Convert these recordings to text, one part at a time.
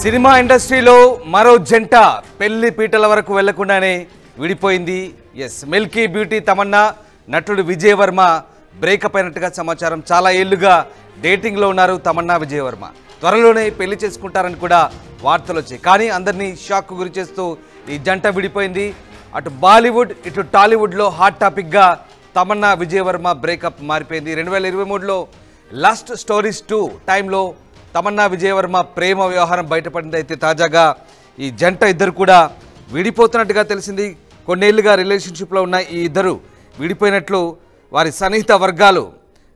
Cinema ఇండస్ట్రీలో మరో జంట పెళ్లి పీటల వరకు వెళ్లకుండానే విడిపోయింది. ఎస్, మిల్కీ బ్యూటీ తమన్నా నటుడు విజయ్ వర్మ బ్రేకప్ అయినట్టుగా సమాచారం. చాలా ఏళ్లుగా డేటింగ్లో ఉన్నారు తమన్నా విజయ్ వర్మ. త్వరలోనే పెళ్లి చేసుకుంటారని కూడా వార్తలు వచ్చాయి. కానీ అందరినీ షాక్ గురి చేస్తూ ఈ జంట విడిపోయింది. అటు బాలీవుడ్ ఇటు టాలీవుడ్లో హాట్ టాపిక్గా తమన్నా విజయ్ వర్మ బ్రేకప్ మారిపోయింది. 2023లో లాస్ట్ స్టోరీస్ 2 టైంలో తమన్నా విజయ్ వర్మ ప్రేమ వ్యవహారం బయటపడింది. అయితే తాజాగా ఈ జంట ఇద్దరు కూడా విడిపోతున్నట్టుగా తెలిసింది. కొన్నేళ్లుగా రిలేషన్షిప్లో ఉన్న ఈ ఇద్దరు విడిపోయినట్లు వారి సన్నిహిత వర్గాలు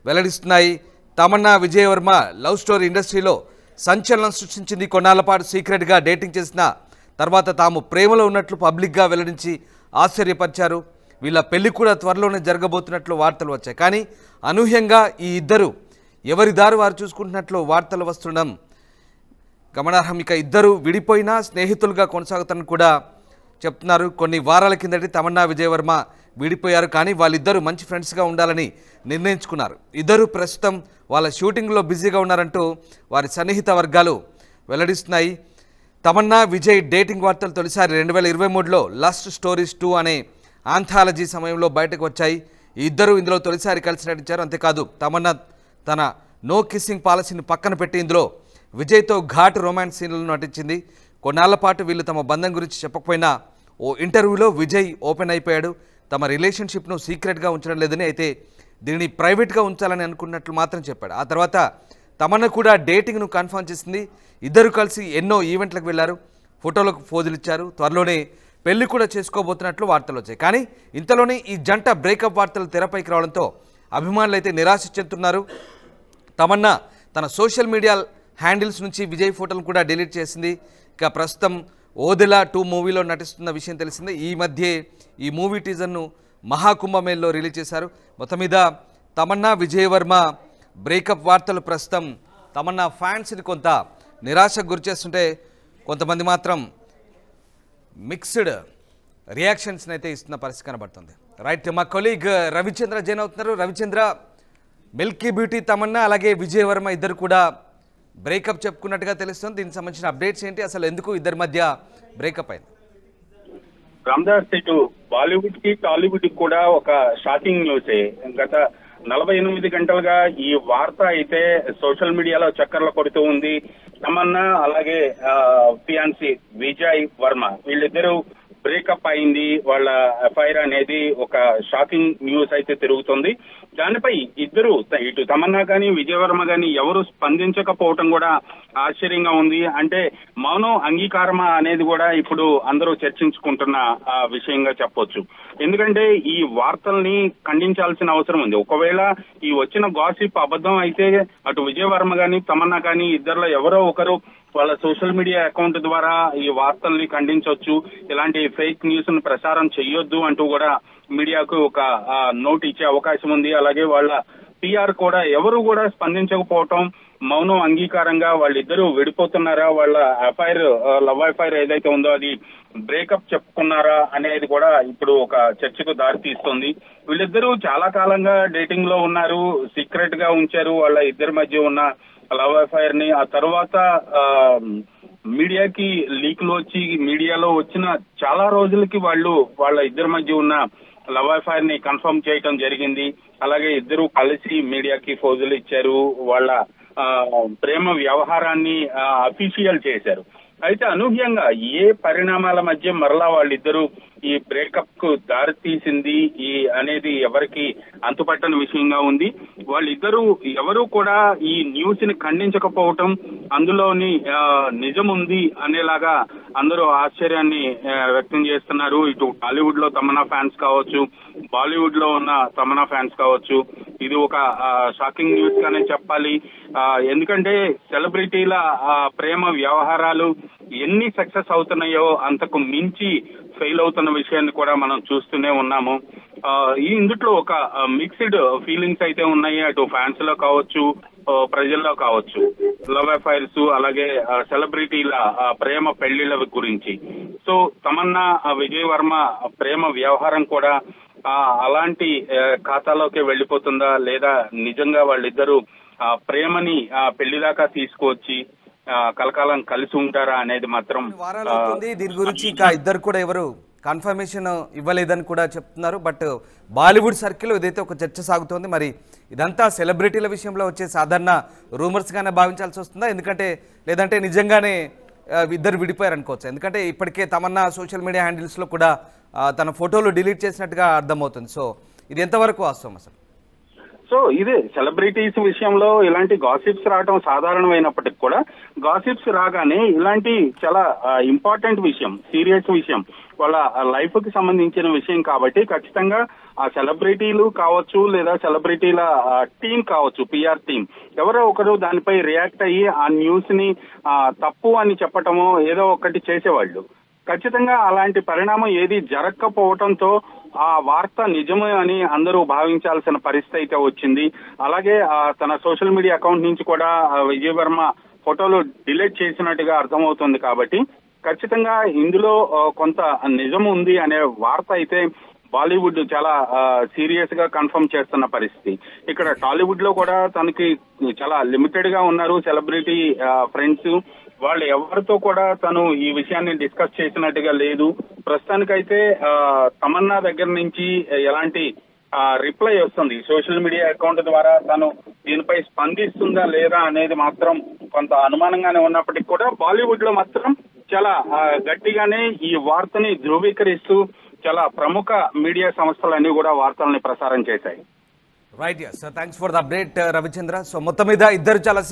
వెల్లడిస్తున్నాయి. తమన్నా విజయ్ వర్మ లవ్ స్టోరీ ఇండస్ట్రీలో సంచలనం సృష్టించింది. కొన్నాళ్ల పాటు సీక్రెట్గా డేటింగ్ చేసిన తర్వాత తాము ప్రేమలో ఉన్నట్లు పబ్లిక్గా వెల్లడించి ఆశ్చర్యపరిచారు. వీళ్ళ పెళ్లి కూడా త్వరలోనే జరగబోతున్నట్లు వార్తలు వచ్చాయి. కానీ అనూహ్యంగా ఈ ఇద్దరు ఎవరి దారి వారు చూసుకుంటున్నట్లు వార్తలు వస్తుండడం గమనార్హం. ఇక ఇద్దరు విడిపోయినా స్నేహితులుగా కొనసాగుతారని కూడా చెప్తున్నారు. కొన్ని వారాల కిందటి తమన్నా విజయ్ వర్మ విడిపోయారు. కానీ వాళ్ళిద్దరూ మంచి ఫ్రెండ్స్గా ఉండాలని నిర్ణయించుకున్నారు. ఇద్దరు ప్రస్తుతం వాళ్ళ షూటింగ్లో బిజీగా ఉన్నారంటూ వారి సన్నిహిత వర్గాలు వెల్లడిస్తున్నాయి. తమన్నా విజయ్ డేటింగ్ వార్తలు తొలిసారి 2023లో లాస్ట్ స్టోరీస్ 2 అనే ఆంథాలజీ సమయంలో బయటకు వచ్చాయి. ఈ ఇద్దరు ఇందులో తొలిసారి కలిసి నటించారు. అంతేకాదు తమన్నా తన నో కిస్సింగ్ పాలసీని పక్కన పెట్టి ఇందులో విజయ్తో ఘాటు రొమాన్స్ సీన్లను నటించింది. కొన్నాళ్ల పాటు వీళ్ళు తమ బంధం గురించి చెప్పకపోయినా ఓ ఇంటర్వ్యూలో విజయ్ ఓపెన్ అయిపోయాడు. తమ రిలేషన్షిప్ను సీక్రెట్గా ఉంచడం లేదని, అయితే దీనిని ప్రైవేట్గా ఉంచాలని అనుకున్నట్లు మాత్రం చెప్పాడు. ఆ తర్వాత తమన్నా కూడా డేటింగ్ను కన్ఫర్మ్ చేసింది. ఇద్దరు కలిసి ఎన్నో ఈవెంట్లకు వెళ్లారు, ఫోటోలకు పోజులు ఇచ్చారు. త్వరలోనే పెళ్లి కూడా చేసుకోబోతున్నట్లు వార్తలు వచ్చాయి. కానీ ఇంతలోనే ఈ జంట బ్రేకప్ వార్తలు తెరపైకి రావడంతో అభిమానులు అయితే నిరాశ చెందుతున్నారు. తమన్నా తన సోషల్ మీడియా హ్యాండిల్స్ నుంచి విజయ్ ఫోటోలు కూడా డిలీట్ చేసింది. ఇక ప్రస్తుతం ఓదెలా 2 మూవీలో నటిస్తున్న విషయం తెలిసిందే. ఈ మధ్య ఈ మూవీ టీజర్ను మహాకుంభమేల్లో రిలీజ్ చేశారు. మొత్తం మీద తమన్నా విజయ్ వర్మ బ్రేకప్ వార్తలు ప్రస్తుతం తమన్నా ఫ్యాన్స్ని కొంత నిరాశకు గురిచేస్తుంటే కొంతమంది మాత్రం మిక్స్డ్ రియాక్షన్స్ని అయితే ఇస్తున్న పరిస్థితి కనబడుతుంది. రైట్, మా కొలీగ్ రవిచంద్ర జైన్ అవుతున్నారు. రవిచంద్ర, మిల్కీ బ్యూటీ తమన్నా అలాగే విజయ్ వర్మ ఇద్దరు కూడా బ్రేకప్ చెప్పుకున్నట్టుగా తెలుస్తుంది. దీనికి సంబంధించిన అప్డేట్స్ ఏంటి, అసలు ఎందుకు ఇద్దరి మధ్య బ్రేకప్ అయింది? రామ్దాస్, ఇటు బాలీవుడ్ కి టాలీవుడ్ కి కూడా ఒక షాకింగ్ న్యూసే. గత 48 గంటలుగా ఈ వార్త అయితే సోషల్ మీడియాలో చక్కర్లు కొడుతూ ఉంది. తమన్నా అలాగే ఫియాన్సీ విజయ్ వర్మ వీళ్ళిద్దరూ బ్రేకప్ అయింది. వాళ్ళ ఎఫ్ఐఆర్ అనేది ఒక షాకింగ్ న్యూస్ అయితే తిరుగుతుంది. దానిపై ఇద్దరు ఇటు తమన్నా కానీ విజయ్ వర్మ కానీ ఎవరు స్పందించకపోవటం కూడా ఆశ్చర్యంగా ఉంది. అంటే మౌనం అంగీకారమా అనేది కూడా ఇప్పుడు అందరూ చర్చించుకుంటున్న విషయంగా చెప్పొచ్చు. ఎందుకంటే ఈ వార్తల్ని ఖండించాల్సిన అవసరం ఉంది. ఒకవేళ ఈ వచ్చిన గాసిప్ అబద్ధం అయితే అటు విజయ్ వర్మ కానీ తమన్నా కానీ ఇద్దరిలో ఎవరో ఒకరు వాళ్ళ సోషల్ మీడియా అకౌంట్ ద్వారా ఈ వార్తల్ని ఖండించవచ్చు. ఇలాంటి ఫేక్ న్యూస్ ను ప్రచారం చెయ్యొద్దు అంటూ కూడా మీడియాకు ఒక నోట్ ఇచ్చే అవకాశం ఉంది. అలాగే వాళ్ళ పిఆర్ కూడా ఎవరు కూడా స్పందించకపోవటం, మౌనం అంగీకారంగా వాళ్ళిద్దరూ విడిపోతున్నారా, వాళ్ళ ఎఫ్ఐఆర్ లవ్ ఎఫ్ఐఆర్ ఏదైతే ఉందో అది బ్రేకప్ చెప్పుకున్నారా అనేది కూడా ఇప్పుడు ఒక చర్చకు దారి తీస్తుంది. వీళ్ళిద్దరూ చాలా కాలంగా డేటింగ్ లో ఉన్నారు, సీక్రెట్ గా ఉంచారు వాళ్ళ ఇద్దరి మధ్య ఉన్న లవ్ ఎఫ్ఐఆర్ ని. ఆ తర్వాత మీడియాకి లీక్లు వచ్చి మీడియాలో వచ్చిన చాలా రోజులకి వాళ్ళ ఇద్దరి మధ్య ఉన్న లవ్ ఎఫ్ఐఆర్ ని కన్ఫర్మ్ చేయటం జరిగింది. అలాగే ఇద్దరు కలిసి మీడియాకి ఫోజులు ఇచ్చారు, వాళ్ళ ప్రేమ వ్యవహారాన్ని అఫీషియల్ చేశారు. అయితే అనూహ్యంగా ఏ పరిణామాల మధ్య మరలా వాళ్ళిద్దరూ ఈ బ్రేకప్ కు దారి తీసింది అనేది ఎవరికి అంతుపట్టని విషయంగా ఉంది. వాళ్ళిద్దరూ ఎవరు కూడా ఈ న్యూస్ ని ఖండించకపోవటం, అందులోని నిజం ఉంది అనేలాగా అందరూ ఆశ్చర్యాన్ని వ్యక్తం చేస్తున్నారు. ఇటు టాలీవుడ్ లో తమన్నా ఫ్యాన్స్ కావచ్చు, బాలీవుడ్ లో ఉన్న తమన్నా ఫ్యాన్స్ కావచ్చు. ఇది ఒక షాకింగ్ న్యూస్ గానే చెప్పాలి. ఎందుకంటే సెలబ్రిటీల ప్రేమ వ్యవహారాలు ఎన్ని సక్సెస్ అవుతున్నాయో అంతకు మించి ఫెయిల్ అవుతున్న విషయాన్ని కూడా మనం చూస్తూనే ఉన్నాము. ఇందులో ఒక మిక్స్డ్ ఫీలింగ్స్ అయితే ఉన్నాయి. అటు ఫ్యాన్స్ లో కావచ్చు, ప్రజల్లో కావచ్చు. లవ్ అఫైర్స్ అలాగే సెలబ్రిటీల ప్రేమ పెళ్లిళ్ల గురించి. సో తమన్నా విజయ్ వర్మ ప్రేమ వ్యవహారం కూడా అలాంటి ఖాతాలోకి వెళ్లిపోతుందా, లేదా నిజంగా వాళ్ళిద్దరూ ప్రేమని పెళ్లి దాకా తీసుకువచ్చి కలకాలం కలిసి ఉంటారా అనేది మాత్రం వారాలు అవుతుంది. దీని గురించి ఇంకా ఇద్దరు కూడా ఎవరు కన్ఫర్మేషన్ ఇవ్వలేదని కూడా చెప్తున్నారు. బట్ బాలీవుడ్ సర్కిల్లో ఇదైతే ఒక చర్చ సాగుతోంది. మరి ఇదంతా సెలబ్రిటీల విషయంలో వచ్చే సాధారణ రూమర్స్గానే భావించాల్సి వస్తుందా? ఎందుకంటే లేదంటే నిజంగానే ఇద్దరు విడిపోయారు అనుకోవచ్చు. ఎందుకంటే ఇప్పటికే తమన్నా సోషల్ మీడియా హ్యాండిల్స్లో కూడా తన ఫోటోలు డిలీట్ చేసినట్టుగా అర్థమవుతుంది. సో ఇది ఎంతవరకు వాస్తవం అసలు? సో ఇదే సెలబ్రిటీస్ విషయంలో ఇలాంటి గాసిప్స్ రావడం సాధారణమైనప్పటికీ కూడా గాసిప్స్ రాగానే ఇలాంటి చాలా ఇంపార్టెంట్ విషయం, సీరియస్ విషయం, వాళ్ళ లైఫ్ కి సంబంధించిన విషయం కాబట్టి ఖచ్చితంగా ఆ సెలబ్రిటీలు కావచ్చు లేదా సెలబ్రిటీల టీం కావచ్చు, పిఆర్ టీం, ఎవరో ఒకరు దానిపై రియాక్ట్ అయ్యి ఆ న్యూస్ ని తప్పు అని చెప్పటమో ఏదో ఒకటి చేసేవాళ్ళు. ఖచ్చితంగా అలాంటి పరిణామం ఏది జరగకపోవడంతో ఆ వార్త నిజమే అని అందరూ భావించాల్సిన పరిస్థితి అయితే వచ్చింది. అలాగే తన సోషల్ మీడియా అకౌంట్ నుంచి కూడా విజయ్ వర్మ ఫోటోలు డిలీట్ చేసినట్టుగా అర్థమవుతుంది. కాబట్టి ఖచ్చితంగా ఇందులో కొంత నిజం ఉంది అనే వార్త అయితే బాలీవుడ్ చాలా సీరియస్ గా కన్ఫర్మ్ చేస్తున్న పరిస్థితి. ఇక్కడ టాలీవుడ్ లో కూడా తనకి చాలా లిమిటెడ్ గా ఉన్నారు సెలబ్రిటీ ఫ్రెండ్స్. వాళ్ళు ఎవరితో కూడా తను ఈ విషయాన్ని డిస్కస్ చేసినట్టుగా లేదు. ప్రస్తుతానికైతే తమన్నా దగ్గర నుంచి ఎలాంటి రిప్లై వస్తుంది, సోషల్ మీడియా అకౌంట్ ద్వారా తను దీనిపై స్పందిస్తుందా లేదా అనేది మాత్రం కొంత అనుమానంగానే ఉన్నప్పటికీ కూడా బాలీవుడ్ లో మాత్రం చాలా గట్టిగానే ఈ వార్తని ధృవీకరిస్తూ చాలా ప్రముఖ మీడియా సంస్థలన్నీ కూడా వార్తల్ని ప్రసారం చేశాయి. Right, thanks for the update Ravichandra. So మొత్తం మీద ఇద్దరు చాలా